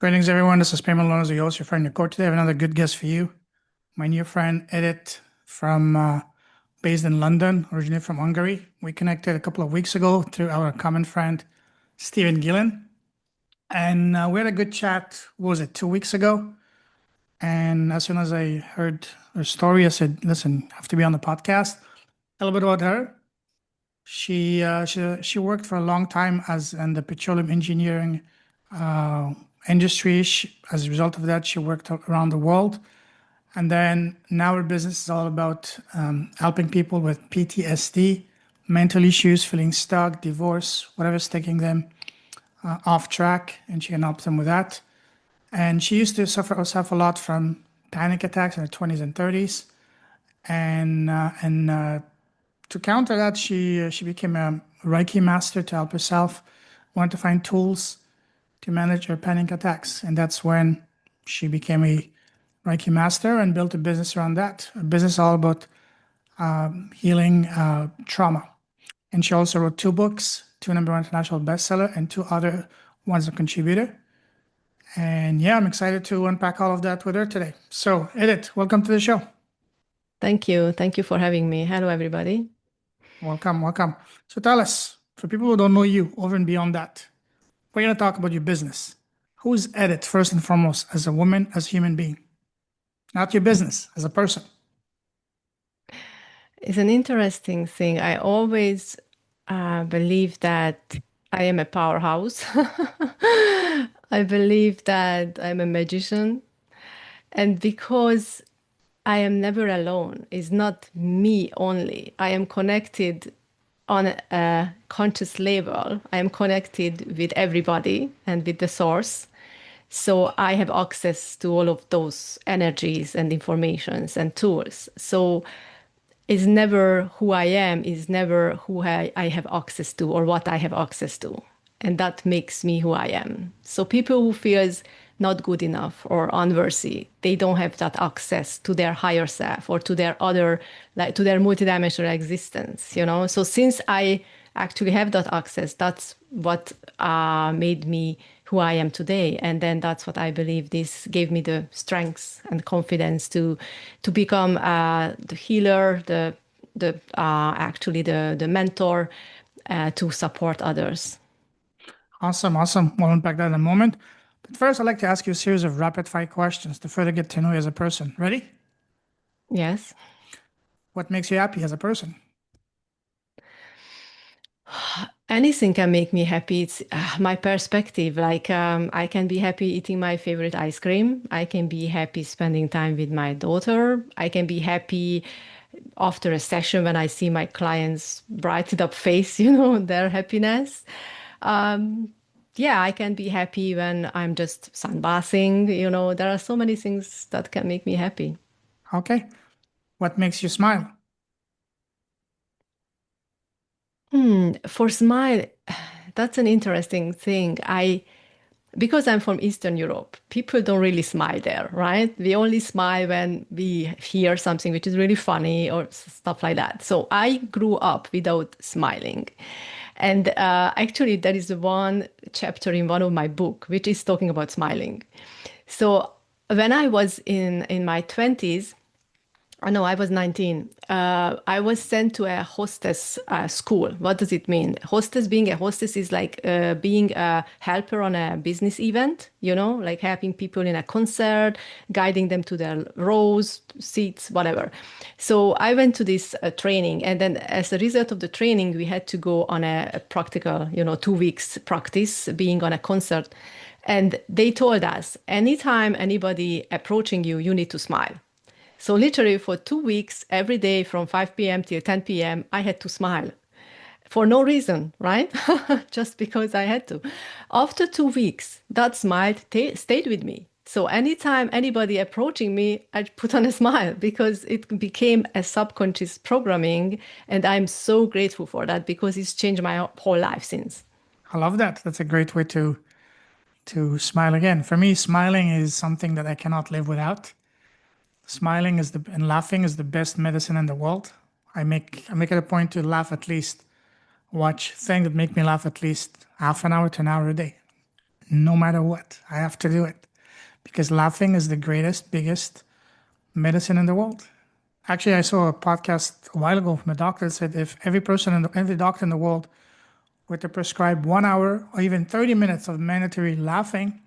Greetings, everyone. This is Payment Loan as your host, your friend, your coach. Today, I have another good guest for you. My new friend, Edith, based in London, originally from Hungary. We connected a couple of weeks ago through our common friend, Stephen Gillen. And we had a good chat, what was it, 2 weeks ago? And as soon as I heard her story, I said, listen, I have to be on the podcast. A little bit about her. She worked for a long time as in the petroleum engineering uh, industry. As a result of that, she worked around the world. And then now her business is all about helping people with PTSD, mental issues, feeling stuck, divorce, whatever's taking them off track, and she can help them with that. And she used to suffer herself a lot from panic attacks in her 20s and 30s. And to counter that, she became a Reiki master to help herself, wanted to find tools to manage her panic attacks. And that's when she became a Reiki master and built a business around that, a business all about healing trauma. And she also wrote two books, two number one international bestseller, and two other ones a contributor. And yeah, I'm excited to unpack all of that with her today. So, Edith, welcome to the show. Thank you. Thank you for having me. Hello, everybody. Welcome, welcome. So tell us, for people who don't know you, over and beyond that, we're going to talk about your business. Who's Edith, first and foremost, as a woman, as a human being? Not your business, as a person. It's an interesting thing. I always believe that I am a powerhouse. I believe that I'm a magician. And because I am never alone, it's not me only. I am connected on a conscious level. I am connected with everybody and with the source. So I have access to all of those energies and informations and tools. So is never who I am, is never who I have access to or what I have access to. And that makes me who I am. So people who feels not good enough or unworthy, they don't have that access to their higher self or to their other, like to their multidimensional existence, you know? So since I actually have that access, that's what made me who I am today. And then that's what I believe this gave me the strength and confidence to become the healer, the mentor, to support others. Awesome, awesome. We'll unpack that in a moment. But first, I'd like to ask you a series of rapid fire questions to further get to know you as a person. Ready? Yes. What makes you happy as a person? Anything can make me happy. It's my perspective. Like I can be happy eating my favorite ice cream. I can be happy spending time with my daughter. I can be happy after a session when I see my clients brighten up face, their happiness. Yeah, I can be happy when I'm just sunbathing. There are so many things that can make me happy. Okay. What makes you smile? For smile, that's an interesting thing. Because I'm from Eastern Europe, people don't really smile there, right? We only smile when we hear something which is really funny or stuff like that. So I grew up without smiling. And actually, there is one chapter in one of my book which is talking about smiling. So when I was in my 20s, oh, no, I was 19. I was sent to a hostess school. What does it mean? Being a hostess is like being a helper on a business event, like helping people in a concert, guiding them to their rows, seats, whatever. So I went to this training. And then as a result of the training, we had to go on a practical, 2 weeks practice being on a concert. And they told us, anytime anybody approaching you, you need to smile. So literally for 2 weeks, every day from 5 p.m. till 10 p.m., I had to smile for no reason, right? Just because I had to. After 2 weeks, that smile stayed with me. So anytime anybody approaching me, I put on a smile because it became a subconscious programming. And I'm so grateful for that because it's changed my whole life since. I love that. That's a great way to smile again. For me, smiling is something that I cannot live without. Smiling is the and laughing is the best medicine in the world. I make it a point to watch things that make me laugh at least half an hour to an hour a day. no matter what. I have to do it because laughing is the greatest, biggest medicine in the world. Actually, I saw a podcast a while ago from a doctor that said if every doctor in the world were to prescribe 1 hour or even 30 minutes of mandatory laughing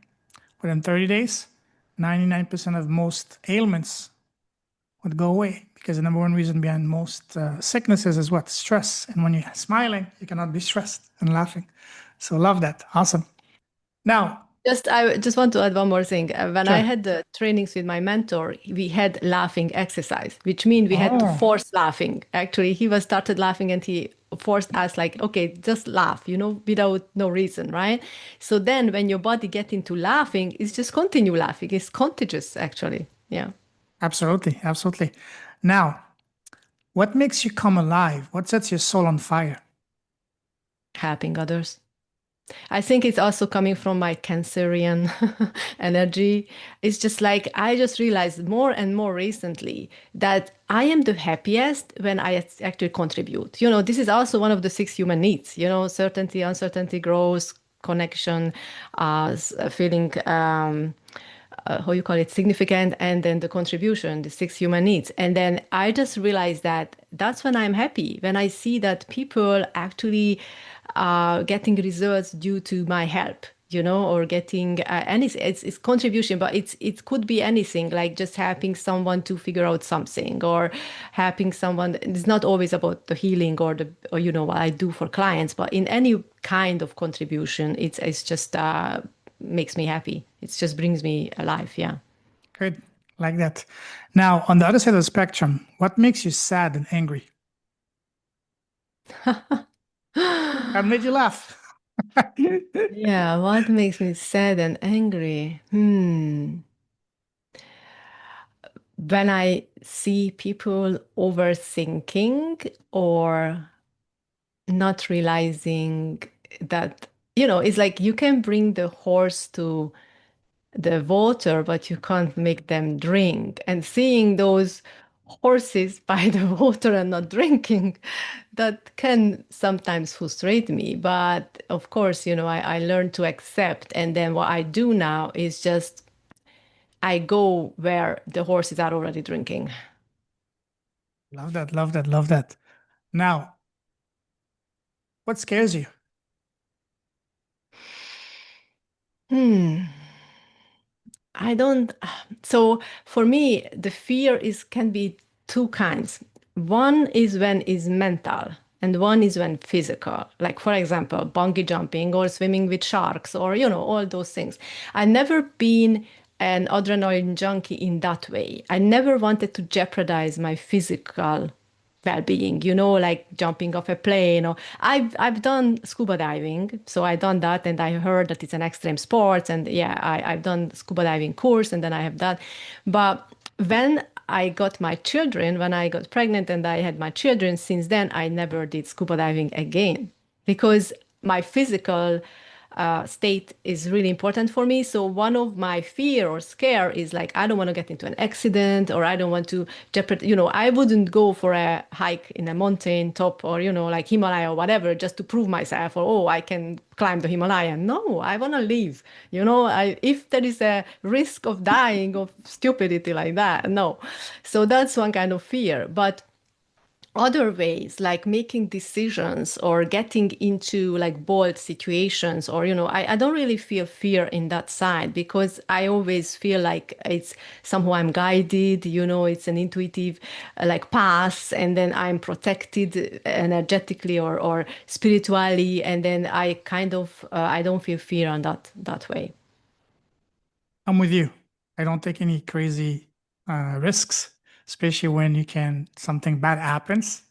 within 30 days, 99% of most ailments would go away because the number one reason behind most sicknesses is what? Stress. And when you're smiling, you cannot be stressed and laughing. So love that. Awesome. Now, I just want to add one more thing. When I sure. had the trainings with my mentor, we had laughing exercise, which means we had to Oh, force laughing. Actually, he was started laughing and he forced us like, okay, just laugh, without no reason, right? So then when your body get into laughing, it's just continue laughing. It's contagious, actually. Yeah. absolutely. Absolutely. Now, what makes you come alive? What sets your soul on fire? Helping others. I think it's also coming from my Cancerian energy. It's just like I just realized more and more recently that I am the happiest when I actually contribute. This is also one of the six human needs, certainty, uncertainty, growth, connection, feeling, how you call it, significant, and then the contribution, the six human needs. And then I just realized that that's when I'm happy, when I see that people actually getting results due to my help, or getting any, it's contribution, but it could be anything, like just helping someone to figure out something, or helping someone. It's not always about the healing or what I do for clients, but in any kind of contribution, it's just makes me happy. It just brings me alive. Yeah. Good. Like that. Now, on the other side of the spectrum, what makes you sad and angry? That made you laugh. Yeah, what makes me sad and angry? When I see people overthinking or not realizing that, it's like you can bring the horse to the water, but you can't make them drink. And seeing those horses by the water and not drinking, that can sometimes frustrate me. But of course, I learned to accept. And then what I do now is just I go where the horses are already drinking. Love that. Love that. Love that. Now, what scares you? Hmm. I don't. So for me, the fear is can be two kinds. One is when is mental, and one is when physical. Like for example, bungee jumping or swimming with sharks, or all those things. I never been an adrenaline junkie in that way. I never wanted to jeopardize my physical well-being, like jumping off a plane. Or I've done scuba diving, so I done that, and I heard that it's an extreme sport, and yeah, I've done scuba diving course, and then I have that. But when I got my children, when I got pregnant and I had my children, since then I never did scuba diving again because my physical state is really important for me. So one of my fear or scare is like, I don't want to get into an accident, or I don't want to jeopardize, I wouldn't go for a hike in a mountain top, or, like Himalaya or whatever, just to prove myself, or, oh, I can climb the Himalayan. No, I want to live, if there is a risk of dying of stupidity like that, no. So that's one kind of fear. But other ways like making decisions or getting into like bold situations, or I don't really feel fear in that side, because I always feel like it's somehow I'm guided, it's an intuitive like path, and then I'm protected energetically or spiritually, and then I kind of I don't feel fear on that way. I'm with you. I don't take any crazy risks, especially when something bad happens.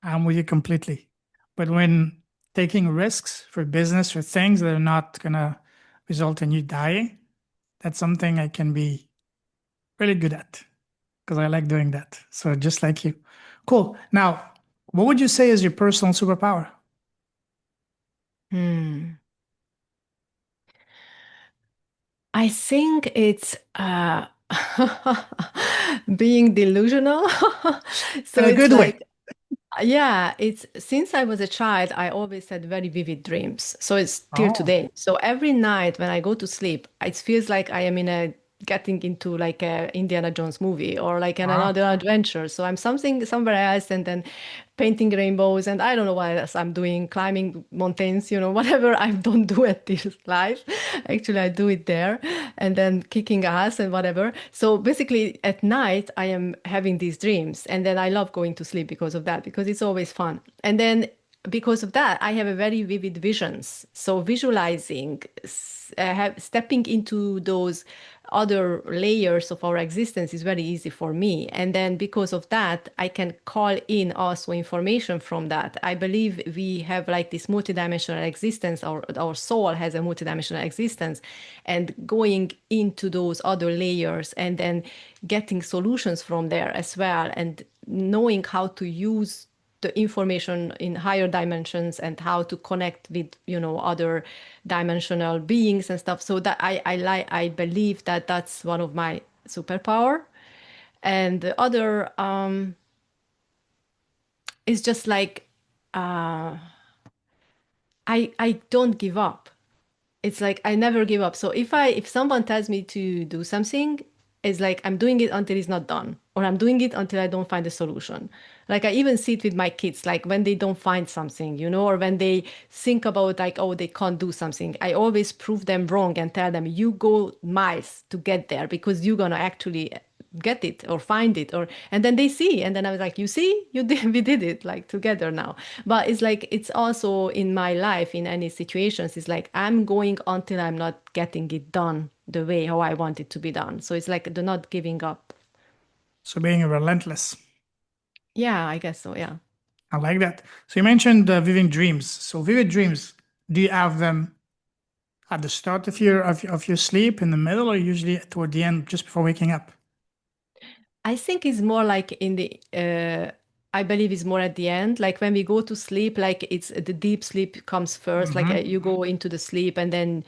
I'm with you completely. But when taking risks for business or things that are not gonna result in you dying, that's something I can be really good at because I like doing that. So just like you. Cool. Now, what would you say is your personal superpower? Hmm. I think it's being delusional. In So a it's good like way. Yeah, it's since I was a child, I always had very vivid dreams. So it's till Oh, today. So every night when I go to sleep, it feels like I am in a getting into like a Indiana Jones movie or like an wow. another adventure. So I'm something somewhere else and then painting rainbows and I don't know what else I'm doing, climbing mountains, whatever I don't do at this life. Actually, I do it there and then kicking ass and whatever. So basically at night I am having these dreams and then I love going to sleep because of that, because it's always fun. And then because of that, I have a very vivid visions. So visualizing, stepping into those other layers of our existence is very easy for me. And then because of that, I can call in also information from that. I believe we have like this multidimensional existence, our soul has a multidimensional existence, and going into those other layers and then getting solutions from there as well, and knowing how to use the information in higher dimensions and how to connect with other dimensional beings and stuff. So that I believe that that's one of my superpower. And the other is just like I don't give up. It's like I never give up. So if someone tells me to do something, it's like I'm doing it until it's not done, or I'm doing it until I don't find a solution. Like I even see it with my kids, like when they don't find something, or when they think about like, oh, they can't do something. I always prove them wrong and tell them, you go miles to get there because you're gonna actually get it or find it, or and then they see, and then I was like, you see, you did, we did it like together now. But it's like it's also in my life in any situations, it's like I'm going until I'm not getting it done the way how I want it to be done. So it's like the not giving up. So being relentless. Yeah, I guess so. Yeah. I like that. So you mentioned vivid dreams. So vivid dreams, do you have them at the start of your sleep, in the middle, or usually toward the end, just before waking up? I think it's more like in the I believe it's more at the end, like when we go to sleep, like it's the deep sleep comes first, like Hmm. you go into the sleep and then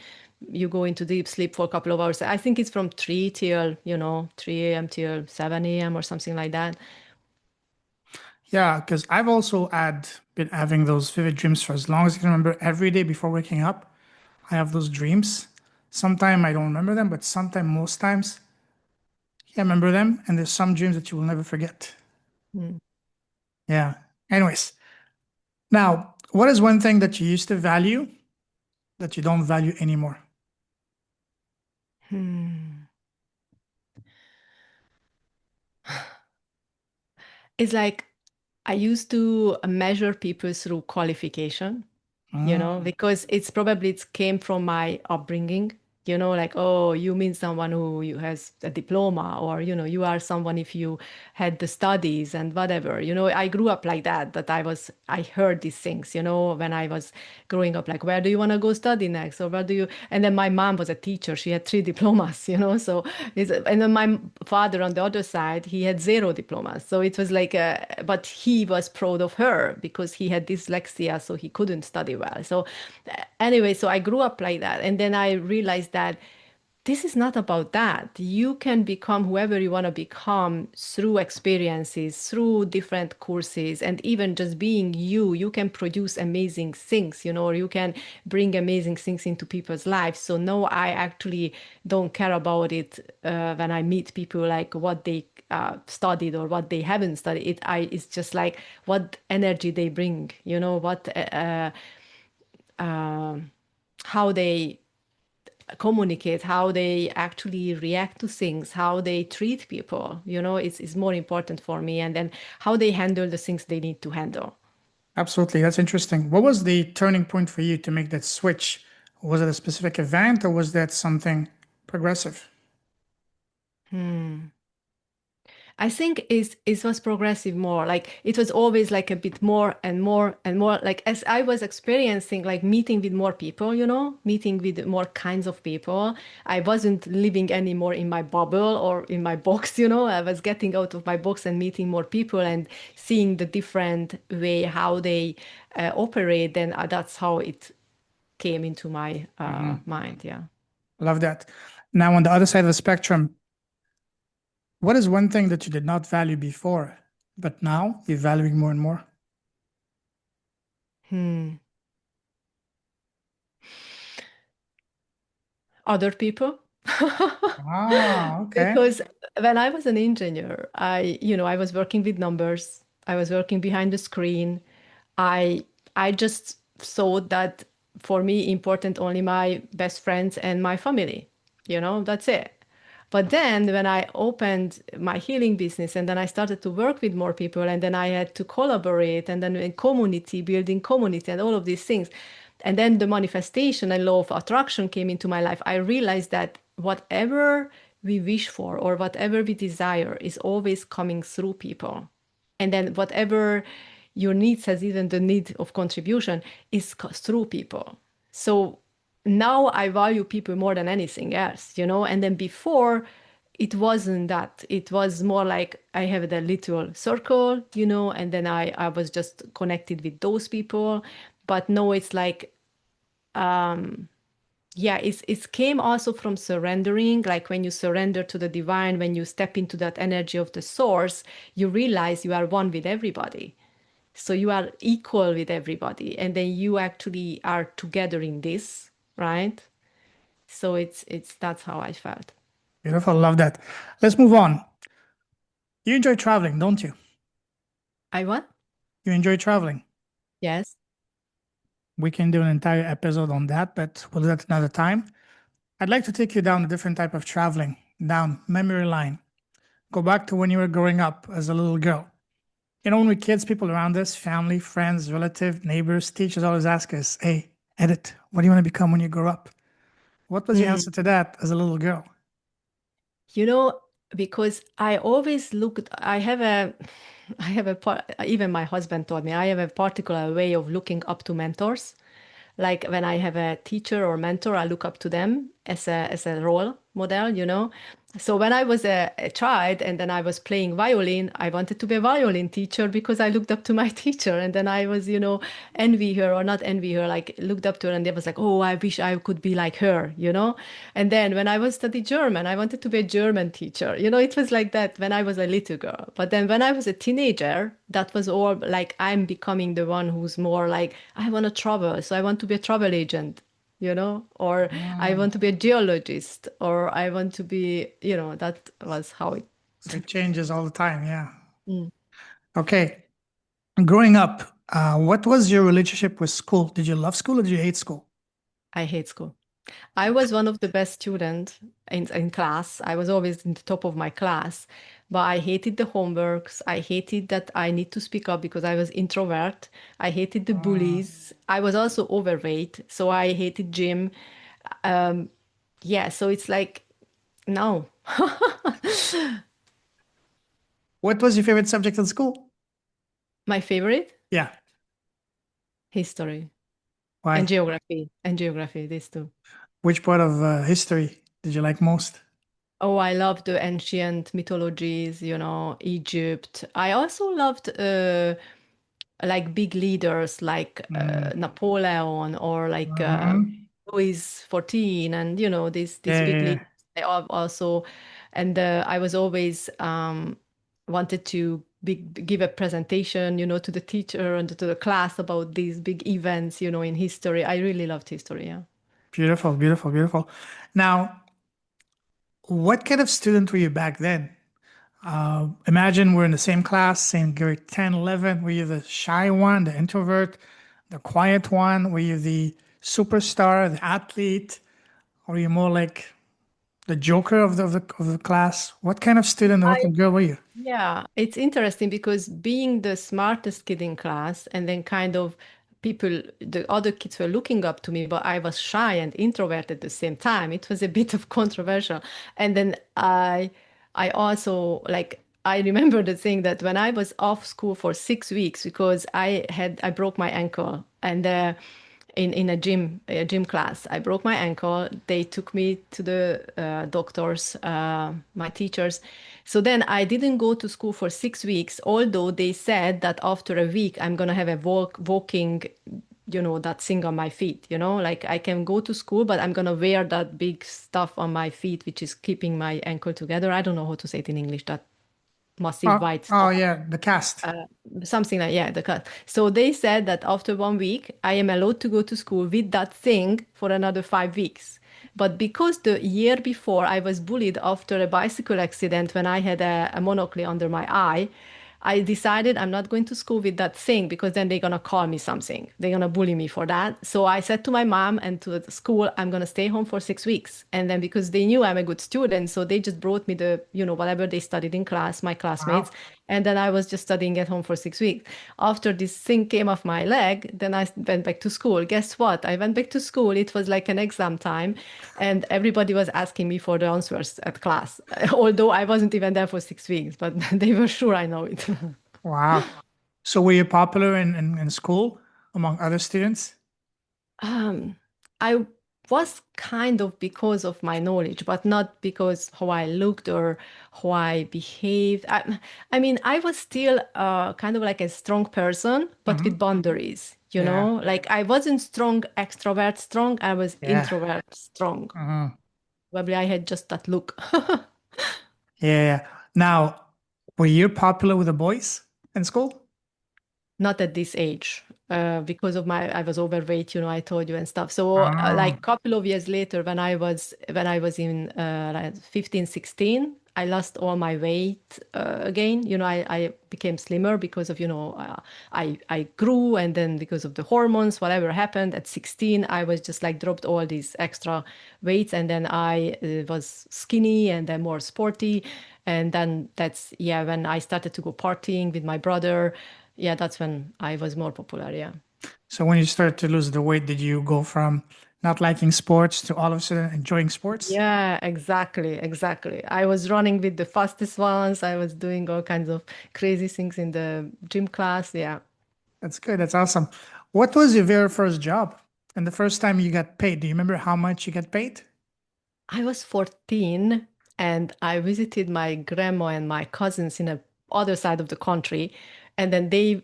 you go into deep sleep for a couple of hours. I think it's from 3 till 3 a.m. till 7 a.m. or something like that. Yeah, because I've also been having those vivid dreams for as long as I can remember. Every day before waking up, I have those dreams. Sometimes I don't remember them, but sometimes, most times, yeah, I remember them. And there's some dreams that you will never forget. Mm. Yeah. Anyways, now, what is one thing that you used to value that you don't value anymore? Hmm. It's like I used to measure people through qualification, Mm, because it came from my upbringing, like, oh, you mean someone who you has a diploma, or, you are someone if you had the studies and whatever. I grew up like that I heard these things, when I was growing up, like, where do you want to go study next? Or where do you, and then my mom was a teacher. She had 3 diplomas, so and then my father on the other side, he had 0 diplomas. So it was like, but he was proud of her because he had dyslexia, so he couldn't study well. So anyway, so I grew up like that. And then I realized that this is not about that. You can become whoever you want to become through experiences, through different courses, and even just being you. You can produce amazing things, or you can bring amazing things into people's lives. So, no, I actually don't care about it when I meet people, like what they studied or what they haven't studied. It's just like what energy they bring, how they communicate, how they actually react to things, how they treat people, it's more important for me. And then how they handle the things they need to handle. absolutely. That's interesting. What was the turning point for you to make that switch? Was it a specific event or was that something progressive? Hmm. I think it was progressive more. Like it was always like a bit more and more and more. Like as I was experiencing, like meeting with more people, meeting with more kinds of people. I wasn't living anymore in my bubble or in my box, I was getting out of my box and meeting more people and seeing the different way how they operate. Then that's how it came into my Hmm. mind. Yeah. Love that. Now, on the other side of the spectrum, what is one thing that you did not value before, but now you're valuing more and more? Hmm. Other people. Ah, okay. Because when I was an engineer, I was working with numbers. I was working behind the screen. I I just thought that for me important only my best friends and my family. That's it. But then when I opened my healing business and then I started to work with more people and then I had to collaborate and then in community, building community and all of these things. And then the manifestation and law of attraction came into my life. I realized that whatever we wish for or whatever we desire is always coming through people. And then whatever your needs has even the need of contribution is through people. So now I value people more than anything else. And then before it wasn't that. It was more like I have the little circle, and then I was just connected with those people. But no, it's like yeah, it came also from surrendering. Like when you surrender to the divine, when you step into that energy of the source, you realize you are one with everybody. So you are equal with everybody, and then you actually are together in this, right? So it's that's how I felt. Beautiful. Love that. Let's move on. You enjoy traveling, don't you? I what? You enjoy traveling. Yes. We can do an entire episode on that, but we'll do that another time. I'd like to take you down a different type of traveling, down memory line. Go back to when you were growing up as a little girl. When we're kids, people around us, family, friends, relatives, neighbors, teachers always ask us, hey, Edith, what do you want to become when you grow up? What was your answer Hmm. to that as a little girl? You know, because I always looked, even my husband told me, I have a particular way of looking up to mentors. Like when I have a teacher or mentor, I look up to them as a role model. So when I was a child and then I was playing violin, I wanted to be a violin teacher because I looked up to my teacher. And then I was, envy her or not envy her, like looked up to her and they was like, oh, I wish I could be like her. And then when I was studying German, I wanted to be a German teacher. It was like that when I was a little girl. But then when I was a teenager, that was all like I'm becoming the one who's more like, I want to travel. So I want to be a travel agent, or I Ah, want to be a geologist, or I want to be, that was how it. so it changes all the time. Yeah. Mm. Okay. Growing up, what was your relationship with school? Did you love school or did you hate school? I hate school. I was one of the best students in class. I was always in the top of my class, but I hated the homeworks. I hated that I need to speak up because I was introvert. I hated the Ah, bullies. I was also overweight, so I hated gym. Yeah, so it's like no. what was your favorite subject in school? My favorite Yeah. history and Why? geography, these two. Which part of history did you like most? Oh, I love the ancient mythologies, Egypt. I also loved like big leaders like Mm. Napoleon or like Mhm. Louis XIV and these Yeah, big yeah, leaders. yeah. They also and I was always wanted to give a presentation, to the teacher and to the class about these big events, in history. I really loved history. Yeah. Beautiful, beautiful, beautiful. Now, what kind of student were you back then? Imagine we're in the same class, same grade 10, 11. Were you the shy one, the introvert, the quiet one? Were you the superstar, the athlete? Or were you more like the joker of the class? What kind of student or what kind of girl were you? Yeah, it's interesting because being the smartest kid in class and then kind of the other kids were looking up to me, but I was shy and introvert at the same time. It was a bit of controversial. And then I also like I remember the thing that when I was off school for 6 weeks because I broke my ankle and in a gym class. I broke my ankle. They took me to the doctors, my teachers. So then I didn't go to school for 6 weeks, although they said that after a week I'm gonna have a walking, that thing on my feet. Like I can go to school, but I'm gonna wear that big stuff on my feet, which is keeping my ankle together. I don't know how to say it in English. That massive white Oh stuff. yeah, the cast. Something like, yeah, the cut. So they said that after 1 week, I am allowed to go to school with that thing for another 5 weeks. But because the year before I was bullied after a bicycle accident when I had a monocle under my eye, I decided I'm not going to school with that thing because then they're going to call me something. They're going to bully me for that. So I said to my mom and to the school, I'm going to stay home for 6 weeks. And then because they knew I'm a good student, so they just brought me whatever they studied in class, my classmates. Wow. And then I was just studying at home for 6 weeks. After this thing came off my leg, then I went back to school. Guess what? I went back to school. It was like an exam time, and everybody was asking me for the answers at class, although I wasn't even there for 6 weeks, but they were sure I know it. Wow. So were you popular in school among other students? Um, I was kind of because of my knowledge, but not because how I looked or how I behaved. I mean, I was still kind of like a strong person, but with Hmm. boundaries, Yeah. Like I wasn't strong, extrovert strong. I was Yeah. introvert strong. Hmm. Probably I had just that look. Yeah. Now, were you popular with the boys in school? Not at this age, because of I was overweight, I told you and stuff. So Oh, like couple of years later, when I was in like 15, 16, I lost all my weight again. I became slimmer because of, I grew, and then because of the hormones, whatever happened at 16, I was just like dropped all these extra weights, and then I was skinny and then more sporty. And then that's, yeah, when I started to go partying with my brother, yeah, that's when I was more popular. Yeah. so when you started to lose the weight, did you go from not liking sports to all of a sudden enjoying sports? Yeah, exactly, exactly. I was running with the fastest ones. I was doing all kinds of crazy things in the gym class. Yeah. That's good. That's awesome. What was your very first job and the first time you got paid? Do you remember how much you got paid? I was 14 and I visited my grandma and my cousins in a other side of the country. And then they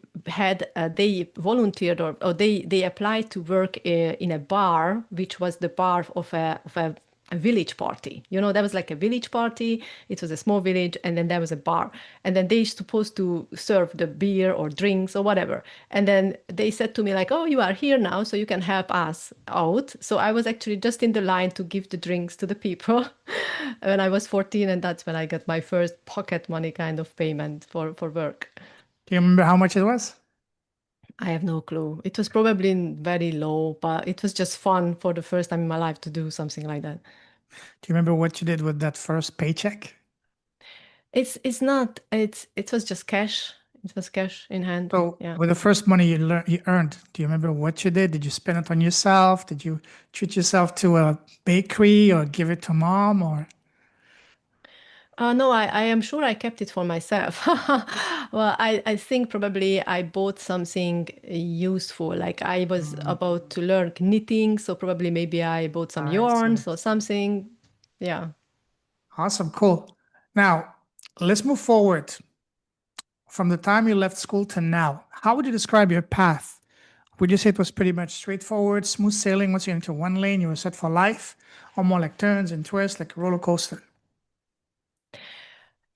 volunteered, or they applied to work in a bar, which was the bar of a village party. There was like a village party. It was a small village, and then there was a bar. And then they supposed to serve the beer or drinks or whatever. And then they said to me like, "Oh, you are here now, so you can help us out." So I was actually just in the line to give the drinks to the people when I was 14, and that's when I got my first pocket money kind of payment for work. Do you remember how much it was? I have no clue. It was probably very low, but it was just fun for the first time in my life to do something like that. Do you remember what you did with that first paycheck? It's not it was just cash. It was cash in hand. So, Yeah. with the first money you earned, do you remember what you did? Did you spend it on yourself? Did you treat yourself to a bakery or give it to mom or No, I am sure I kept it for myself. Well, I think probably I bought something useful. Like I was Mm, about to learn knitting, so probably maybe I bought some I see. yarns or something. Yeah. Awesome, cool. Now, let's move forward from the time you left school to now. How would you describe your path? Would you say it was pretty much straightforward, smooth sailing? Once you're into one lane, you were set for life, or more like turns and twists, like a roller coaster?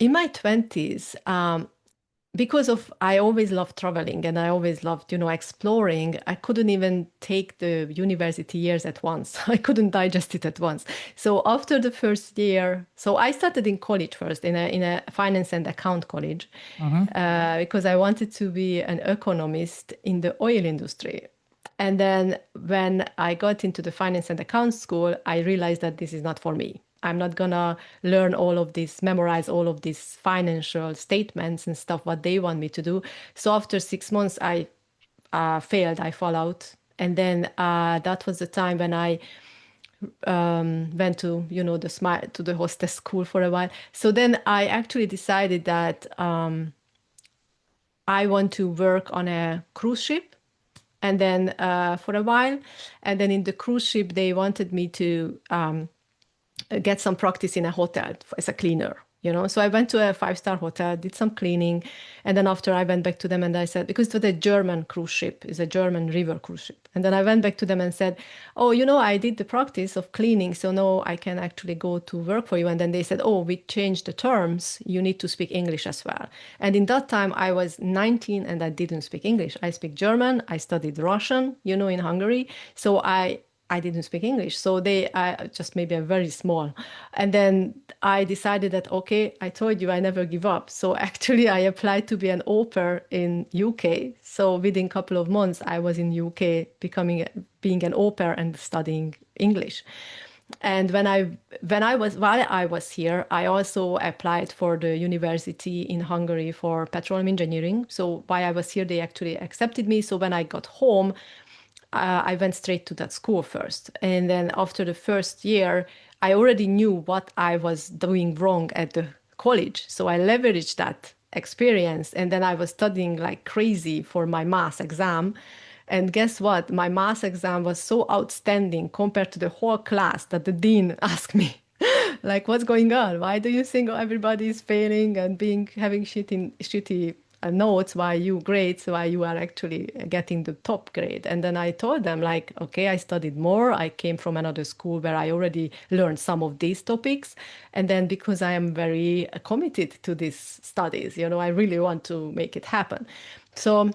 In my 20s, because of I always loved traveling and I always loved, exploring, I couldn't even take the university years at once. I couldn't digest it at once. So after the first year, so I started in college first, in a finance and account college, Hmm. because I wanted to be an economist in the oil industry. And then when I got into the finance and account school, I realized that this is not for me. I'm not gonna learn all of this, memorize all of these financial statements and stuff, what they want me to do. So after 6 months, I failed, I fall out. And then that was the time when I went to, to the hostess school for a while. So then I actually decided that I want to work on a cruise ship, and then for a while, and then in the cruise ship they wanted me to get some practice in a hotel as a cleaner, So I went to a five-star hotel, did some cleaning, and then after I went back to them and I said, because it was a German cruise ship, it's a German river cruise ship. And then I went back to them and said, oh, I did the practice of cleaning, so now I can actually go to work for you. And then they said, oh, we changed the terms. You need to speak English as well. And in that time, I was 19 and I didn't speak English. I speak German. I studied Russian, in Hungary. So I didn't speak English. So I just maybe a very small. And then I decided that, okay, I told you I never give up. So actually I applied to be an au pair in UK. So within a couple of months, I was in UK being an au pair and studying English. And while I was here, I also applied for the university in Hungary for petroleum engineering. So while I was here, they actually accepted me. So when I got home, I went straight to that school first. And then after the first year, I already knew what I was doing wrong at the college. So I leveraged that experience. And then I was studying like crazy for my math exam. And guess what? My math exam was so outstanding compared to the whole class that the dean asked me, like, what's going on? Why do you think everybody is failing and having shitty notes, why you grades, why you are actually getting the top grade? And then I told them, like, okay, I studied more. I came from another school where I already learned some of these topics. And then because I am very committed to these studies, I really want to make it happen. So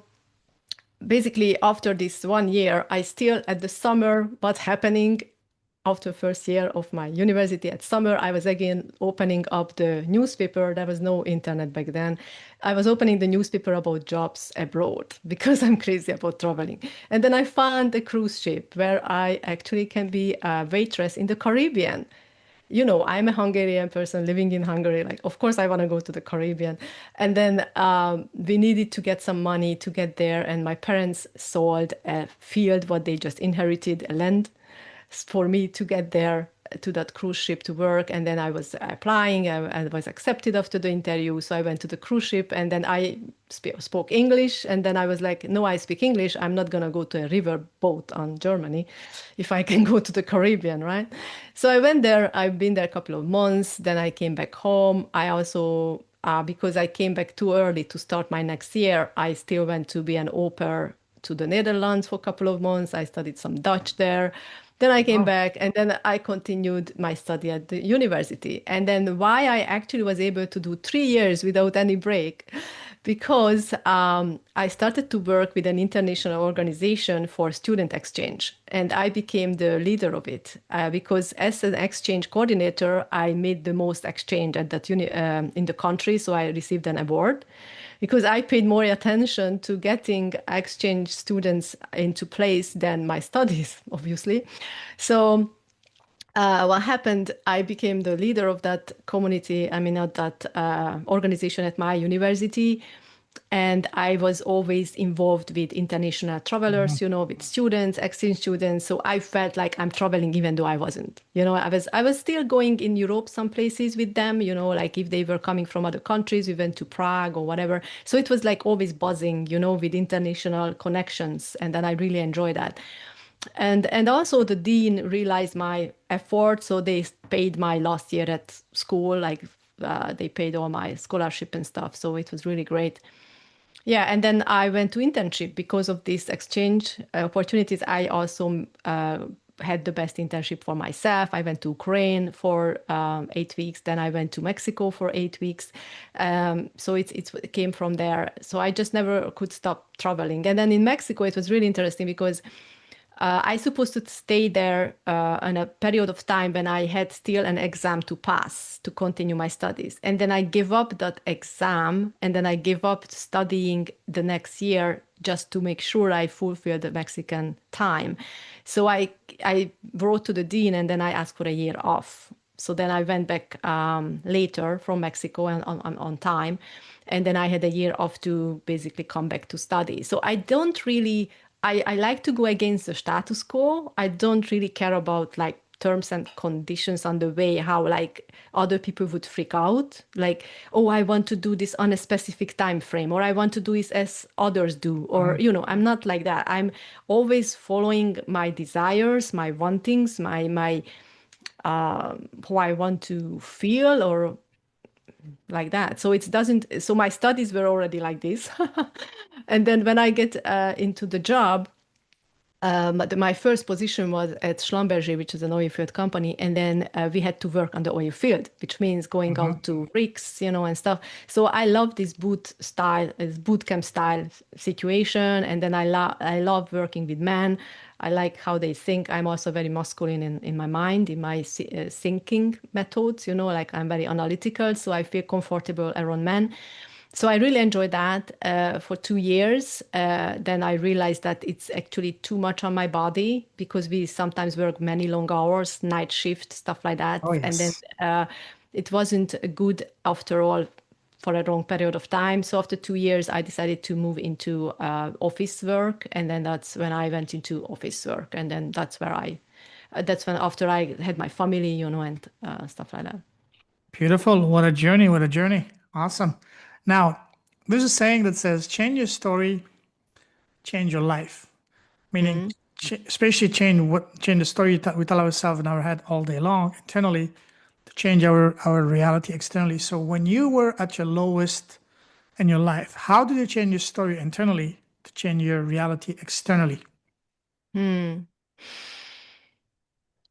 basically, after this 1 year, I still at the summer, what's happening after first year of my university at summer, I was again opening up the newspaper. There was no internet back then. I was opening the newspaper about jobs abroad because I'm crazy about traveling. And then I found a cruise ship where I actually can be a waitress in the Caribbean. I'm a Hungarian person living in Hungary. Like, of course, I want to go to the Caribbean. And then we needed to get some money to get there. And my parents sold a field, what they just inherited, a land for me to get there to that cruise ship to work. And then I was applying. I was accepted after the interview. So I went to the cruise ship and then I spoke English. And then I was like, no, I speak English. I'm not going to go to a river boat on Germany if I can go to the Caribbean, right? So I went there. I've been there a couple of months. Then I came back home. I also, because I came back too early to start my next year, I still went to be an au pair to the Netherlands for a couple of months. I studied some Dutch there. Then I came back and then I continued my study at the university. And then why I actually was able to do 3 years without any break, because I started to work with an international organization for student exchange. And I became the leader of it because as an exchange coordinator, I made the most exchange at that in the country. So I received an award because I paid more attention to getting exchange students into place than my studies, obviously. So what happened, I became the leader of that community, of that organization at my university. And I was always involved with international travelers, with students, exchange students. So I felt like I'm traveling even though I wasn't. I was still going in Europe some places with them, like if they were coming from other countries, we went to Prague or whatever. So it was like always buzzing, with international connections. And then I really enjoyed that. And also the dean realized my effort, so they paid my last year at school, like they paid all my scholarship and stuff. So it was really great. Yeah, and then I went to internship because of these exchange opportunities. I also had the best internship for myself. I went to Ukraine for 8 weeks. Then I went to Mexico for 8 weeks. So it came from there. So I just never could stop traveling. And then in Mexico, it was really interesting because I supposed to stay there in a period of time when I had still an exam to pass to continue my studies. And then I gave up that exam and then I gave up studying the next year just to make sure I fulfill the Mexican time. So I wrote to the dean and then I asked for a year off. So then I went back later from Mexico and on time. And then I had a year off to basically come back to study. So I don't really... I like to go against the status quo. I don't really care about like terms and conditions on the way, how like other people would freak out. Like, oh, I want to do this on a specific time frame, or I want to do this as others do. Or, I'm not like that. I'm always following my desires, my wantings, my who I want to feel or like that. So it doesn't, so my studies were already like this. And then when I get into the job, my first position was at Schlumberger, which is an oil field company, and then we had to work on the oil field, which means going Mm-hmm. out to rigs, and stuff. So I love this boot camp style situation, and then I love working with men. I like how they think. I'm also very masculine in my mind, in my thinking methods. Like I'm very analytical, so I feel comfortable around men. So I really enjoyed that for 2 years. Then I realized that it's actually too much on my body because we sometimes work many long hours, night shift, stuff like that. Oh, And then yes. it wasn't good after all for a long period of time. So after 2 years, I decided to move into office work. And then that's when I went into office work. And then that's when after I had my family, and stuff like that. Beautiful. What a journey. What a journey. Awesome. Now, there's a saying that says, change your story, change your life. Meaning, Mm. especially change the story we tell ourselves in our head all day long internally to change our reality externally. So when you were at your lowest in your life, how did you change your story internally to change your reality externally? Hmm.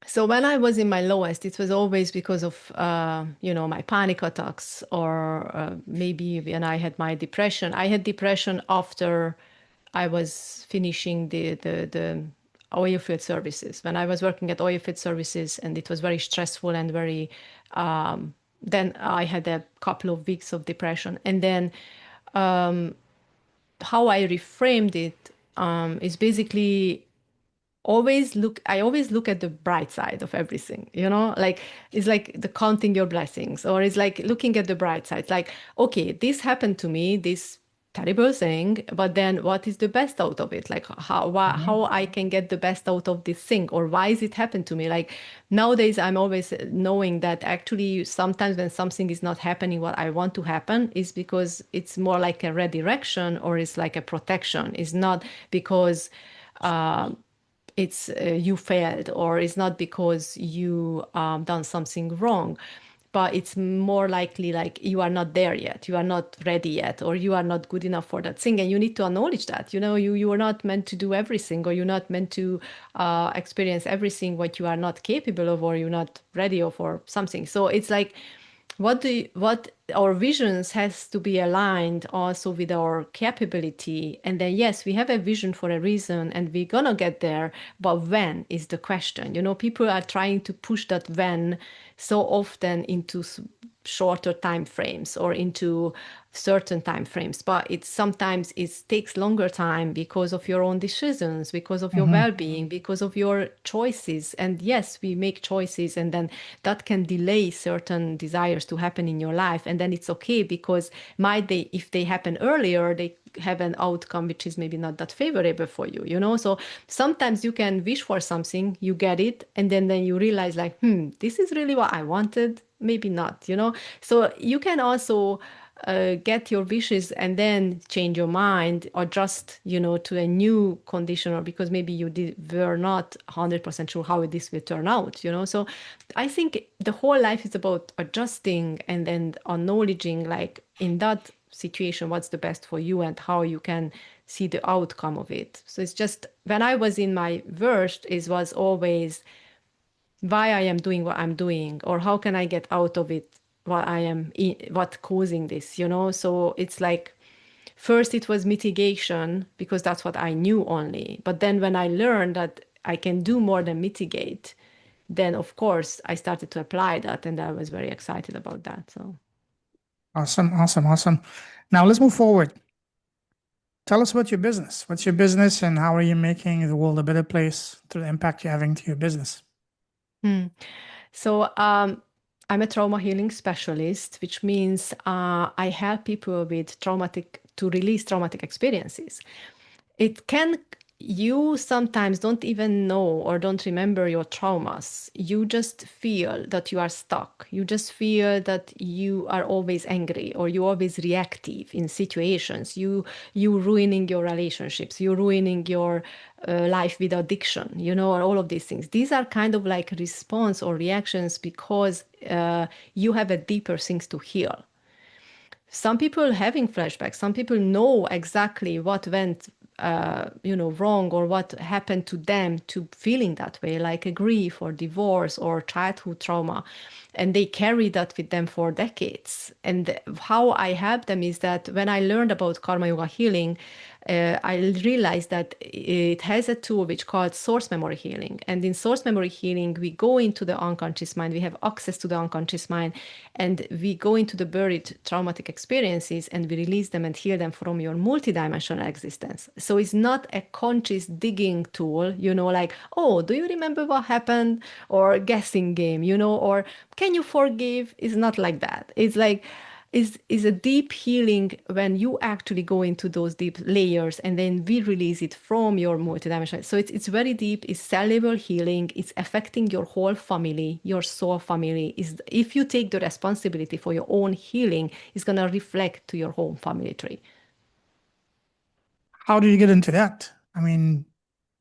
So when I was in my lowest, it was always because of, my panic attacks, or maybe when I had my depression. I had depression after I was finishing the oil field services. When I was working at oil field services, and it was very stressful and very. Then I had a couple of weeks of depression, and then how I reframed it is basically I always look at the bright side of everything, like it's like the counting your blessings, or it's like looking at the bright side, like, okay, this happened to me, this terrible thing, but then what is the best out of it? Like how I can get the best out of this thing, or why is it happened to me? Like nowadays I'm always knowing that actually sometimes when something is not happening what I want to happen is because it's more like a redirection, or it's like a protection. It's not because it's you failed, or it's not because you done something wrong, but it's more likely like you are not there yet, you are not ready yet, or you are not good enough for that thing, and you need to acknowledge that you are not meant to do everything, or you're not meant to experience everything what you are not capable of, or you're not ready for something. So it's like what our visions has to be aligned also with our capability. And then yes, we have a vision for a reason, and we're gonna get there, but when is the question. People are trying to push that when so often into shorter time frames, or into certain time frames, but sometimes it takes longer time because of your own decisions, because of your Mm-hmm. well-being, because of your choices. And yes, we make choices, and then that can delay certain desires to happen in your life, and then it's okay, because if they happen earlier, they have an outcome which is maybe not that favorable for you. So sometimes you can wish for something, you get it, and then you realize like, this is really what I wanted, maybe not. So you can also get your wishes and then change your mind, or just to a new condition, or because maybe were not 100% sure how this will turn out. So I think the whole life is about adjusting, and then acknowledging, like, in that situation what's the best for you, and how you can see the outcome of it. So it's just, when I was in my worst, it was always why I am doing what I'm doing, or how can I get out of it, what causing this. So it's like, first it was mitigation, because that's what I knew only. But then when I learned that I can do more than mitigate, then of course I started to apply that, and I was very excited about that. So Awesome, awesome, awesome. Now let's move forward. Tell us about your business. What's your business, and how are you making the world a better place through the impact you're having to your business? Hmm. So I'm a trauma healing specialist, which means I help people with to release traumatic experiences. It can, you sometimes don't even know or don't remember your traumas. You just feel that you are stuck. You just feel that you are always angry, or you always reactive in situations. You ruining your relationships. You ruining your life with addiction. Or all of these things. These are kind of like response or reactions because you have a deeper things to heal. some people having flashbacks, some people know exactly what went wrong or what happened to them to feeling that way, like a grief or divorce or childhood trauma. And they carry that with them for decades. And how I help them is that when I learned about karma yoga healing, I realized that it has a tool which called source memory healing. And in source memory healing, we go into the unconscious mind, we have access to the unconscious mind, and we go into the buried traumatic experiences and we release them and heal them from your multidimensional existence. So it's not a conscious digging tool, like, oh, do you remember what happened? Or guessing game, or can you forgive? It's not like that. It's like, is a deep healing when you actually go into those deep layers and then we release it from your multidimensional. So it's very deep, it's cellular healing, it's affecting your whole family, your soul family. Is if you take the responsibility for your own healing, it's gonna reflect to your whole family tree. How did you get into that? I mean,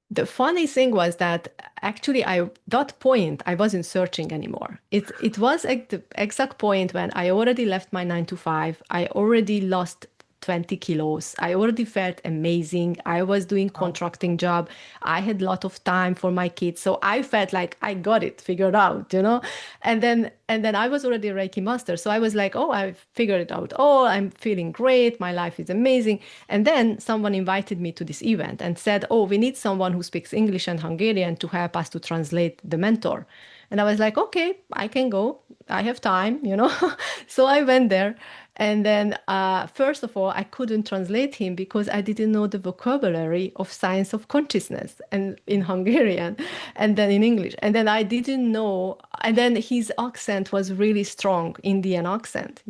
The funny thing was that actually I that point I wasn't searching anymore. It was at the exact point when I already left my 9 to 5. I already lost 20 kilos. I already felt amazing. I was doing wow. contracting job. I had a lot of time for my kids. So I felt like I got it figured out. And then I was already a Reiki master. So I was like, oh, I figured it out. Oh, I'm feeling great. My life is amazing. And then someone invited me to this event and said, oh, we need someone who speaks English and Hungarian to help us to translate the mentor. And I was like, okay, I can go. I have time. So I went there. And then, first of all, I couldn't translate him because I didn't know the vocabulary of science of consciousness and in Hungarian and then in English. And then I didn't know. And then his accent was really strong, Indian accent.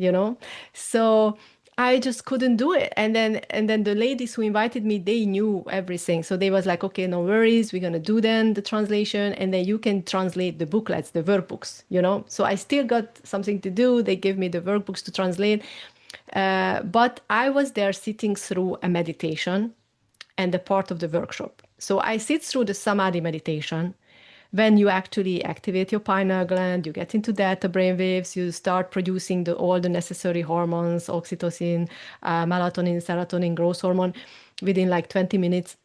So I just couldn't do it. And then the ladies who invited me, they knew everything. So they was like, okay, no worries, we're gonna do then the translation, and then you can translate the booklets, the workbooks. So I still got something to do. They gave me the workbooks to translate. But I was there sitting through a meditation and a part of the workshop. So I sit through the samadhi meditation when you actually activate your pineal gland, you get into theta brainwaves, you start producing all the necessary hormones, oxytocin, melatonin, serotonin, growth hormone within like 20 minutes.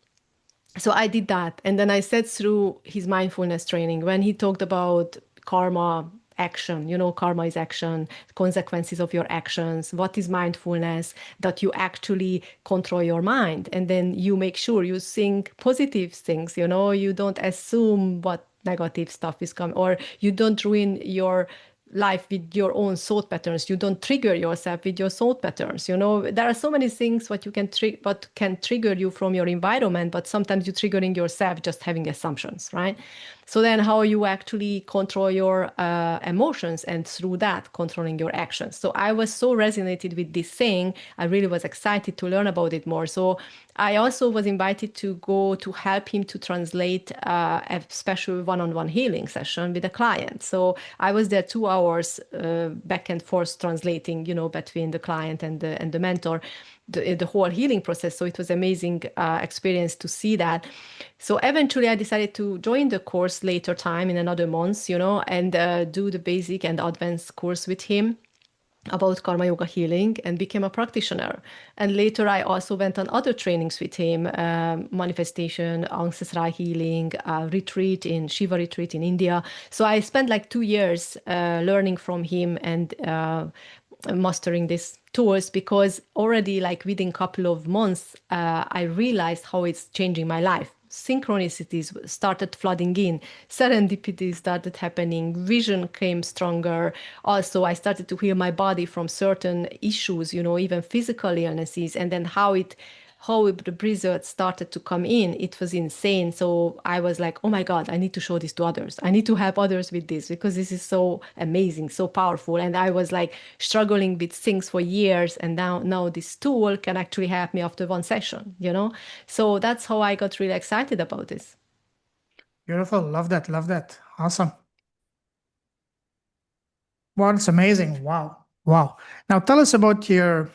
So I did that. And then I sat through his mindfulness training when he talked about karma action. Karma is action, consequences of your actions. What is mindfulness? That you actually control your mind. And then you make sure you think positive things. You don't assume what negative stuff is coming, or you don't ruin your life with your own thought patterns. You don't trigger yourself with your thought patterns. There are so many things what can trigger you from your environment, but sometimes you're triggering yourself just having assumptions, right? So then how you actually control your emotions, and through that controlling your actions. So I was so resonated with this thing. I really was excited to learn about it more. So I also was invited to go to help him to translate a special one-on-one healing session with a client. So I was there 2 hours back and forth translating, between the client and the mentor, the whole healing process. So it was amazing experience to see that. So eventually I decided to join the course later time in another month, and do the basic and advanced course with him about karma yoga healing and became a practitioner. And later I also went on other trainings with him, manifestation, ancestral healing, retreat in Shiva retreat in India. So I spent like 2 years learning from him and mastering these tools, because already like within a couple of months, I realized how it's changing my life. Synchronicities started flooding in, serendipity started happening, vision came stronger. Also, I started to heal my body from certain issues, even physical illnesses, and then how the results started to come in, it was insane. So I was like, oh my God, I need to show this to others. I need to help others with this because this is so amazing, so powerful. And I was like struggling with things for years. And now this tool can actually help me after one session. So that's how I got really excited about this. Beautiful. Love that. Love that. Awesome. Wow, it's amazing. Wow. Wow. Now tell us about your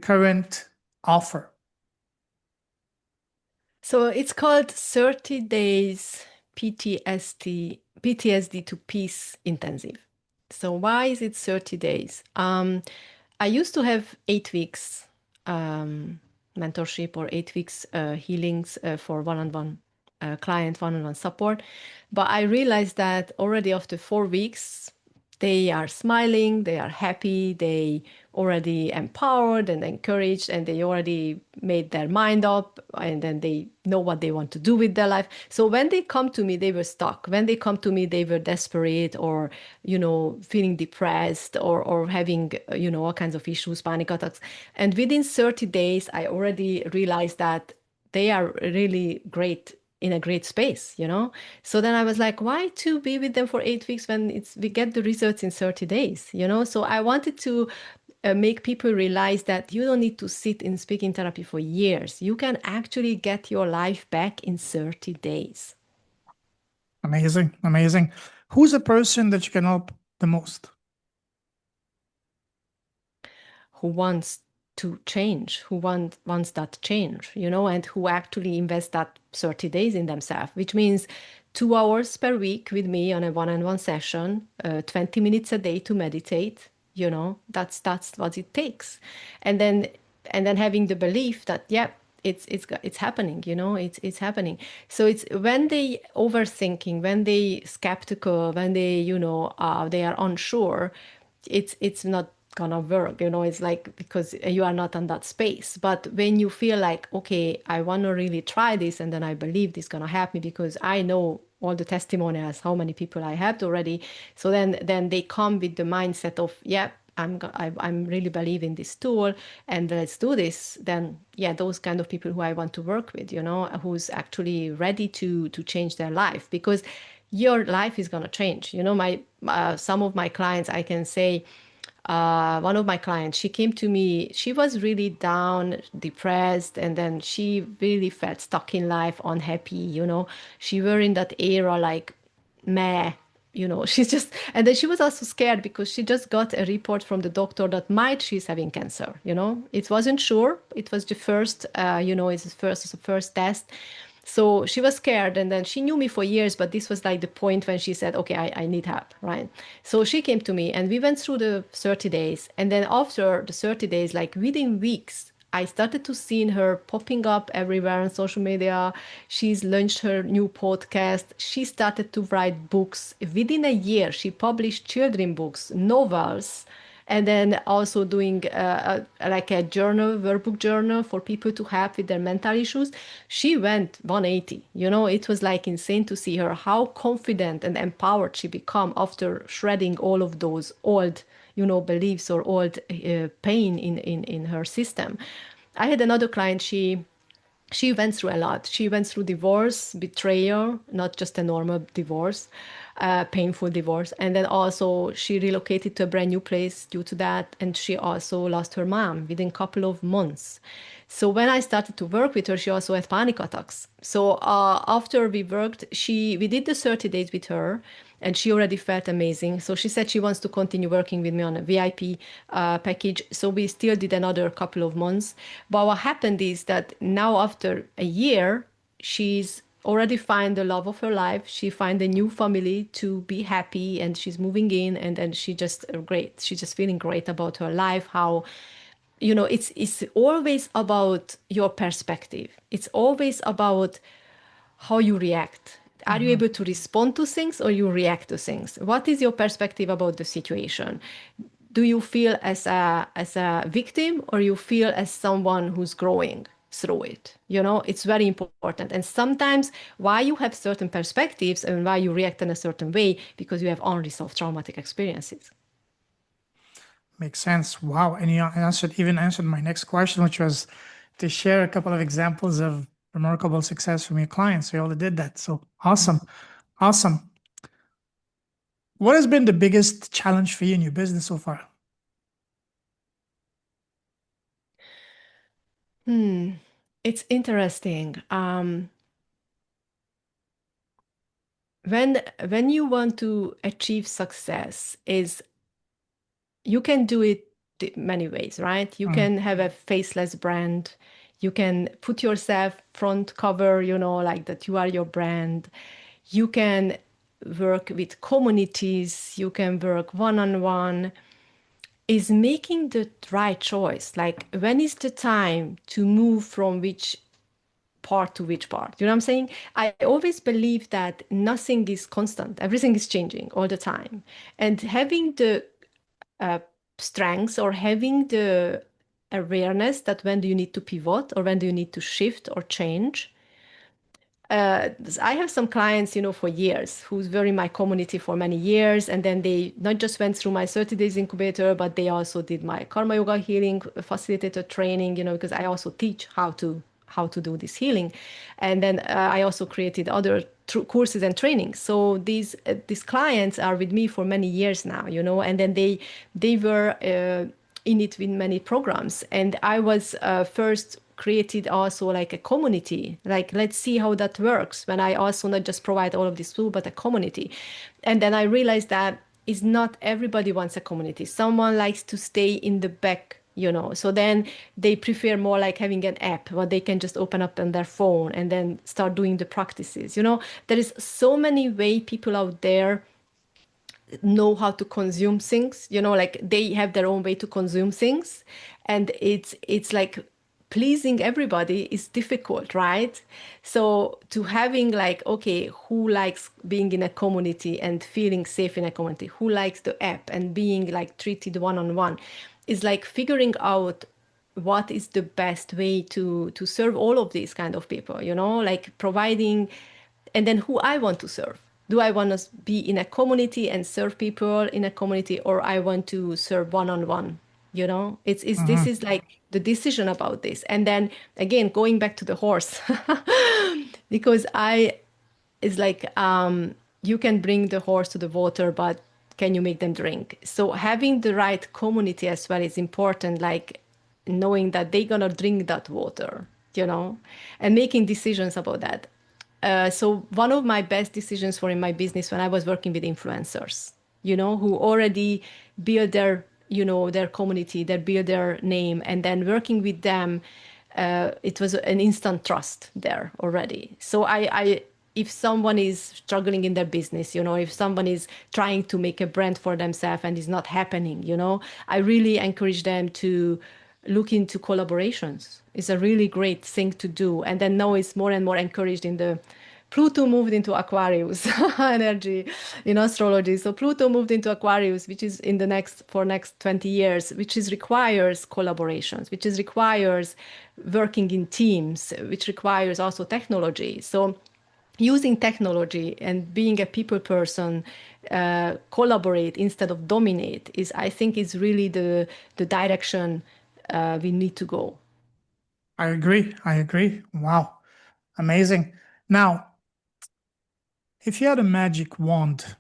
current offer. So it's called 30 Days PTSD to Peace Intensive. So why is it 30 days? I used to have 8 weeks mentorship or 8 weeks healings for one-on-one client, one-on-one support. But I realized that already after 4 weeks, they are smiling, they are happy, they already empowered and encouraged, and they already made their mind up, and then they know what they want to do with their life. So when they come to me, they were stuck. When they come to me, they were desperate or, feeling depressed or having, all kinds of issues, panic attacks. And within 30 days, I already realized that they are really great in a great space. So then I was like, why to be with them for 8 weeks when we get the results in 30 days? So I wanted to make people realize that you don't need to sit in speaking therapy for years. You can actually get your life back in 30 days. Amazing, amazing. Who's a person that you can help the most? Who wants to change, who wants that change, and who actually invest that 30 days in themselves, which means 2 hours per week with me on a one-on-one session, 20 minutes a day to meditate. That's what it takes. And then having the belief that, yeah, it's happening, it's happening. So it's when they overthinking, when they skeptical, when they are unsure, it's not gonna work. It's like, because you are not on that space. But when you feel like, okay, I want to really try this, and then I believe this is gonna help me because I know all the testimonials, how many people I helped already. So then they come with the mindset of, yeah, I'm really believe in this tool, and let's do this. Then, yeah, those kind of people who I want to work with, who's actually ready to change their life, because your life is going to change. My some of my clients, I can say, one of my clients, she came to me, she was really down, depressed, and then she really felt stuck in life, unhappy. She were in that era like, meh. She's just, and then she was also scared because she just got a report from the doctor that might she's having cancer. It wasn't sure. It was the first, it's the first test. So she was scared, and then she knew me for years, but this was like the point when she said, okay, I need help, right? So she came to me, and we went through the 30 days. And then after the 30 days, like within weeks, I started to see her popping up everywhere on social media. She's launched her new podcast. She started to write books. Within a year, she published children books, novels, and then also doing like a journal, workbook journal for people to help with their mental issues. She went 180. It was like insane to see her, how confident and empowered she become after shredding all of those old beliefs or old pain in her system. I had another client, she went through a lot. She went through divorce, betrayal, not just a normal divorce, painful divorce. And then also she relocated to a brand new place due to that. And she also lost her mom within a couple of months. So when I started to work with her, she also had panic attacks. So after we worked, we did the 30 days with her, and she already felt amazing. So she said she wants to continue working with me on a VIP package. So we still did another couple of months. But what happened is that now after a year, she's already find the love of her life. She find a new family to be happy, and she's moving in, and then she just great. She's just feeling great about her life. How it's always about your perspective. It's always about how you react. Are you Mhm. able to respond to things, or you react to things? What is your perspective about the situation? Do you feel as a victim, or you feel as someone who's growing through it? It's very important. And sometimes why you have certain perspectives and why you react in a certain way, because you have unresolved traumatic experiences. Makes sense. Wow. And you even answered my next question, which was to share a couple of examples of remarkable success from your clients. You already did that. So awesome. Awesome. What has been the biggest challenge for you in your business so far? It's interesting. When you want to achieve success, is you can do it many ways, right? You Mm. can have a faceless brand. You can put yourself front cover, like that you are your brand. You can work with communities. You can work one-on-one. is making the right choice. Like, when is the time to move from which part to which part? You know what I'm saying? I always believe that nothing is constant, everything is changing all the time. And having the uh, strengths, or having the awareness that when do you need to pivot, or when do you need to shift or change. I have some clients, for years, who's were in my community for many years, and then they not just went through my 30 days incubator, but they also did my karma yoga healing facilitator training, because I also teach how to do this healing, and then I also created other courses and trainings. So these clients are with me for many years now, and then they were in it with many programs, and I was first created also like a community, like let's see how that works, when I also not just provide all of this tool but a community. And then I realized that is not everybody wants a community. Someone likes to stay in the back, so then they prefer more like having an app where they can just open up on their phone and then start doing the practices. There is so many way people out there know how to consume things, like they have their own way to consume things, and it's like pleasing everybody is difficult, right? So to having like, okay, who likes being in a community and feeling safe in a community, who likes the app and being like treated one-on-one, is like figuring out what is the best way to serve all of these kind of people, like providing. And then who I want to serve. Do I want to be in a community and serve people in a community, or I want to serve one-on-one? It's this Hmm. is like the decision about this. And then again, going back to the horse, because I it's like you can bring the horse to the water, but can you make them drink? So having the right community as well is important, like knowing that they're gonna drink that water, and making decisions about that. So one of my best decisions for in my business, when I was working with influencers, who already build their community, they build their name, and then working with them, it was an instant trust there already. So if someone is struggling in their business, if someone is trying to make a brand for themselves and is not happening, I really encourage them to look into collaborations. It's a really great thing to do. And then now it's more and more encouraged in the Pluto moved into Aquarius energy in astrology. So Pluto moved into Aquarius, which is in the next 20 years, which is requires collaborations, which is requires working in teams, which requires also technology. So using technology and being a people person, collaborate instead of dominate, is I think is really the direction we need to go. I agree. I agree. Wow. Amazing. Now, if you had a magic wand,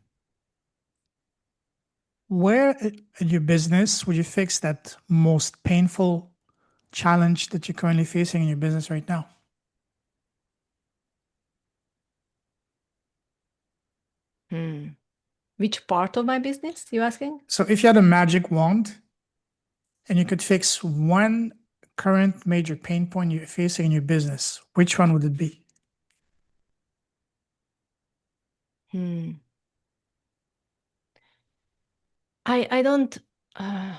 where in your business would you fix that most painful challenge that you're currently facing in your business right now? Hmm. Which part of my business you asking? So, if you had a magic wand and you could fix one current major pain point you're facing in your business, which one would it be? Hmm. I don't uh,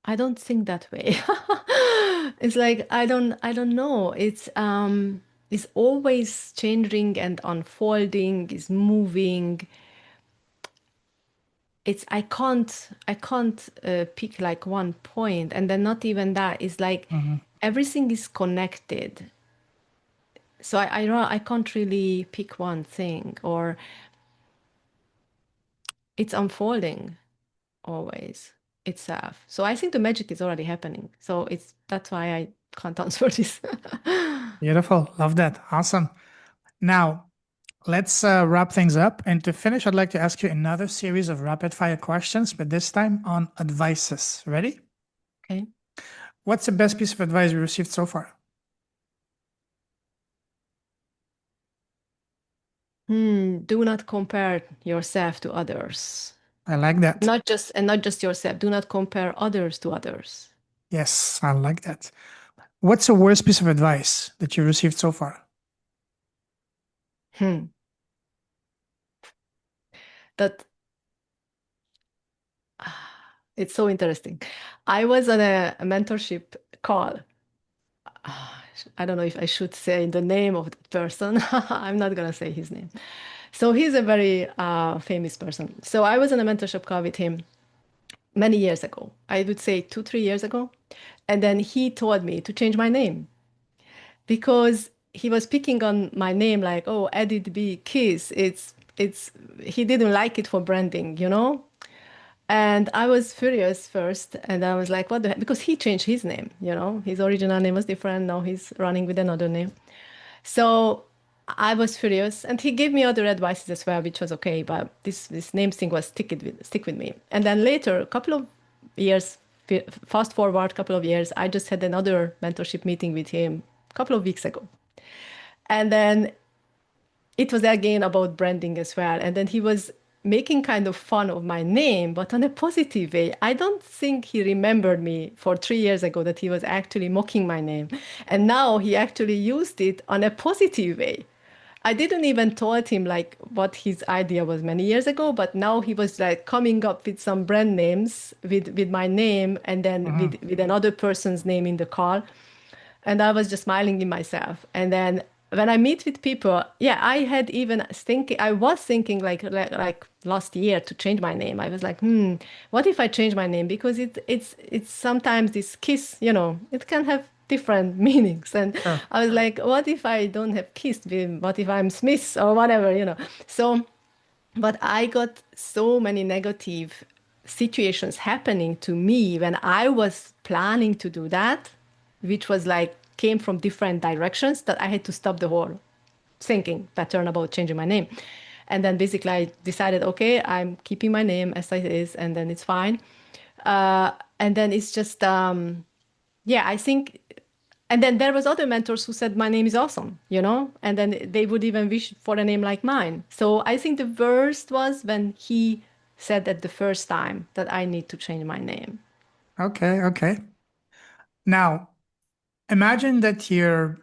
I don't think that way. It's like I don't know. It's always changing and unfolding, is moving. It's I can't pick like one point, and then not even that. It's like Mhm. everything is connected. So I can't really pick one thing, or it's unfolding always itself. So I think the magic is already happening. So that's why I can't answer this. Beautiful. Love that. Awesome. Now, let's wrap things up. And to finish, I'd like to ask you another series of rapid fire questions, but this time on advices. Ready? Okay. What's the best piece of advice you received so far? Do not compare yourself to others. I like that. Not just yourself. Do not compare others to others. Yes, I like that. What's the worst piece of advice that you received so far? Hmm. That It's so interesting. I was on a mentorship call. I don't know if I should say the name of the person. I'm not going to say his name. So he's a very famous person. So I was on a mentorship call with him many years ago. I would say 2, 3 years ago. And then he told me to change my name because he was picking on my name like, oh, Edit B Kiss. He didn't like it for branding, you know? And I was furious first, and I was like, what the heck? Because he changed his name, you know? His original name was different. Now he's running with another name. So I was furious, and he gave me other advices as well, which was okay. But this name thing was stick with me. And then later, a couple of years, fast forward, couple of years, I just had another mentorship meeting with him a couple of weeks ago, and then it was again about branding as well. And then he was making kind of fun of my name, but on a positive way. I don't think he remembered me for 3 years ago that he was actually mocking my name. And now he actually used it on a positive way. I didn't even told him like what his idea was many years ago, but now he was like coming up with some brand names with my name and then Mhm. with another person's name in the call. And I was just smiling in myself. And then when I meet with people, yeah, I was thinking like last year to change my name. I was like, what if I change my name? Because it's sometimes this kiss, you know, it can have different meanings. And Sure. I was like, what if I don't have kiss? What if I'm Smith or whatever, you know? So, but I got so many negative situations happening to me when I was planning to do that, which was like came from different directions that I had to stop the whole thinking pattern about changing my name. And then basically I decided, okay, I'm keeping my name as it is, and then it's fine. And then it's just, yeah, I think and then there was other mentors who said my name is awesome, you know, and then they would even wish for a name like mine. So I think the worst was when he said that the first time that I need to change my name. Okay, okay. Now, imagine that you're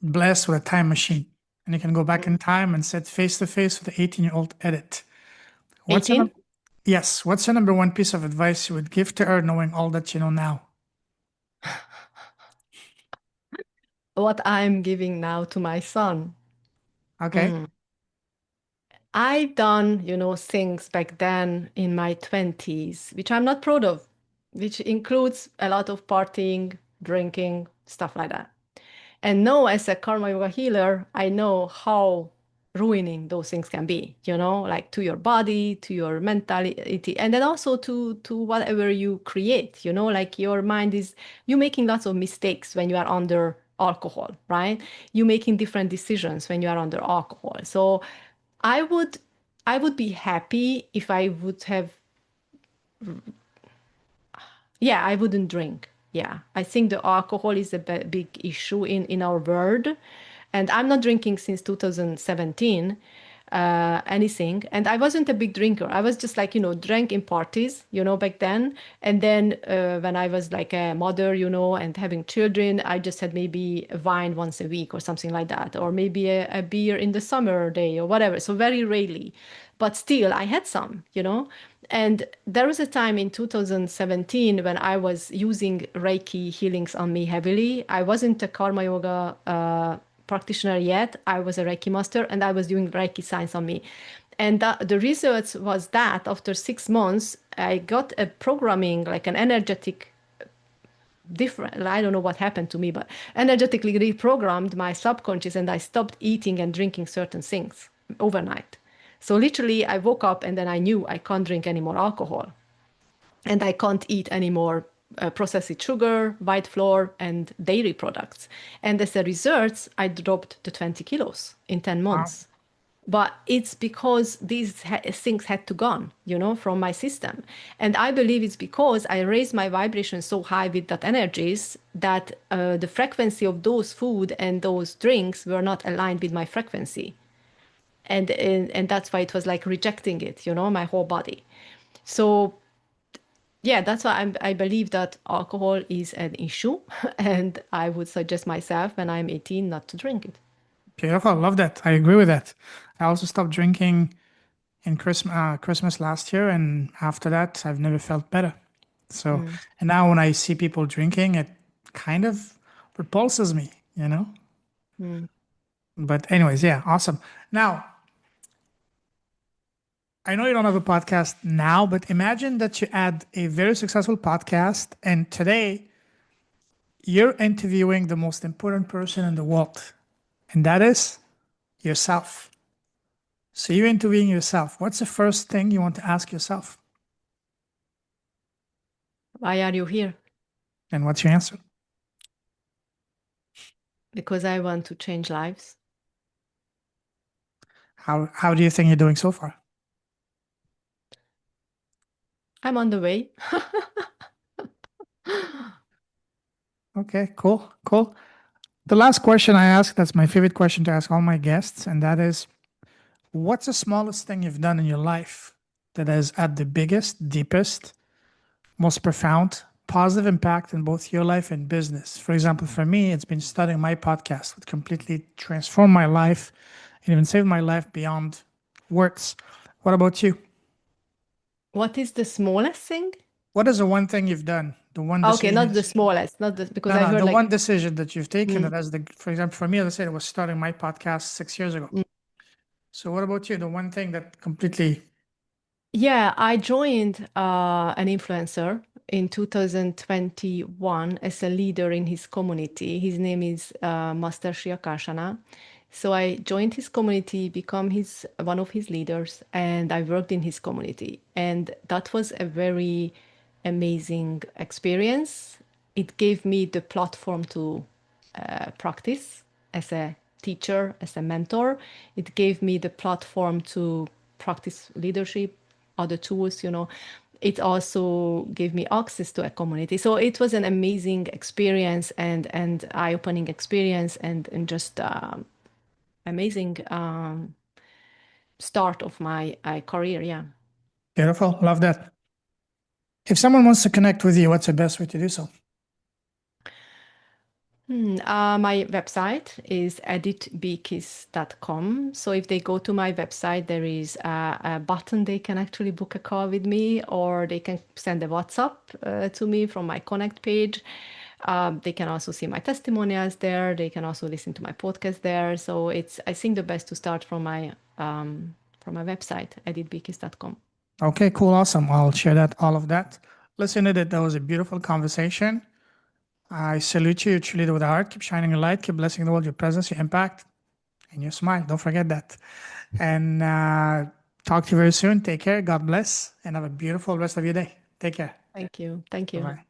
blessed with a time machine and you can go back in time and sit face to face with the 18-year-old Edith. What's your 18. num- yes, what's your number one piece of advice you would give to her knowing all that you know now? What I'm giving now to my son. Okay. Mm. I've done, you know, things back then in my 20s, which I'm not proud of, which includes a lot of partying, drinking, stuff like that. And now, as a karma yoga healer, I know how ruining those things can be, you know, like to your body, to your mentality, and then also to whatever you create, you know, like your mind is, you making lots of mistakes when you are under alcohol, right? You making different decisions when you are under alcohol. So I would I would be happy if I would have, yeah, I wouldn't drink. Yeah, I think the alcohol is a big issue in our world. And I'm not drinking since 2017, anything. And I wasn't a big drinker. I was just like, you know, drank in parties, you know, back then. And then when I was like a mother, you know, and having children, I just had maybe a wine once a week or something like that, or maybe a beer in the summer day or whatever. So very rarely. But still, I had some, you know. And there was a time in 2017 when I was using Reiki healings on me heavily. I wasn't a karma yoga practitioner yet. I was a Reiki master and I was doing Reiki science on me. And the research was that after 6 months, I got a programming, like an energetic different, I don't know what happened to me, but energetically reprogrammed my subconscious and I stopped eating and drinking certain things overnight. So literally, I woke up and then I knew I can't drink any more alcohol and I can't eat any more processed sugar, white flour, and dairy products. And as a result, I dropped the 20 kilos in 10 Wow. months. But it's because these things had to gone, you know, from my system. And I believe it's because I raised my vibration so high with that energies that the frequency of those food and those drinks were not aligned with my frequency. And that's why it was like rejecting it, you know, my whole body. So yeah, that's why I believe that alcohol is an issue. And I would suggest myself when I'm 18 not to drink it. Beautiful. I love that. I agree with that. I also stopped drinking in Christmas last year, and after that, I've never felt better. So, Mm, and now when I see people drinking, it kind of repulses me, you know? mm. But anyways, yeah, awesome. Now, I know you don't have a podcast now, but imagine that you had a very successful podcast and today you're interviewing the most important person in the world, and that is yourself. So you're interviewing yourself. What's the first thing you want to ask yourself? Why are you here? And what's your answer? Because I want to change lives. How do you think you're doing so far? I'm on the way. Okay, cool, cool. The last question I ask, that's my favorite question to ask all my guests, and that is, what's the smallest thing you've done in your life that has had the biggest, deepest, most profound, positive impact in both your life and business? For example, for me, it's been starting my podcast, which completely transformed my life and even saved my life beyond words. What about you? What is the smallest thing? What is the one thing you've done? The one Okay, decision not you the smallest, not the because no, I no, heard the like one decision that you've taken mm, that has the, for example, for me, as I said, it was starting my podcast 6 years ago. mm. So what about you? The one thing that completely, Yeah, I joined an influencer in 2021 as a leader in his community. His name is Master Shriakashana. So I joined his community, become his one of his leaders, and I worked in his community. And that was a very amazing experience. It gave me the platform to practice as a teacher, as a mentor. It gave me the platform to practice leadership, other tools, you know. It also gave me access to a community. So it was an amazing experience and eye-opening experience and just amazing start of my career. Yeah. beautiful, love that. If someone wants to connect with you, what's the best way to do so? My website is editbeekis.com. So if they go to my website, there is a button they can actually book a call with me, or they can send a WhatsApp to me from my Connect page. They can also see my testimonials there. They can also listen to my podcast there. So it's, I think, the best to start from my website, editbeekis.com. Okay, cool, awesome. I'll share that, all of that. Listen to it. That was a beautiful conversation. I salute you. You truly do with the heart. Keep shining your light. Keep blessing the world, your presence, your impact, and your smile. Don't forget that. And talk to you very soon. Take care. God bless. And have a beautiful rest of your day. Take care. Thank you. Thank Bye you. bye.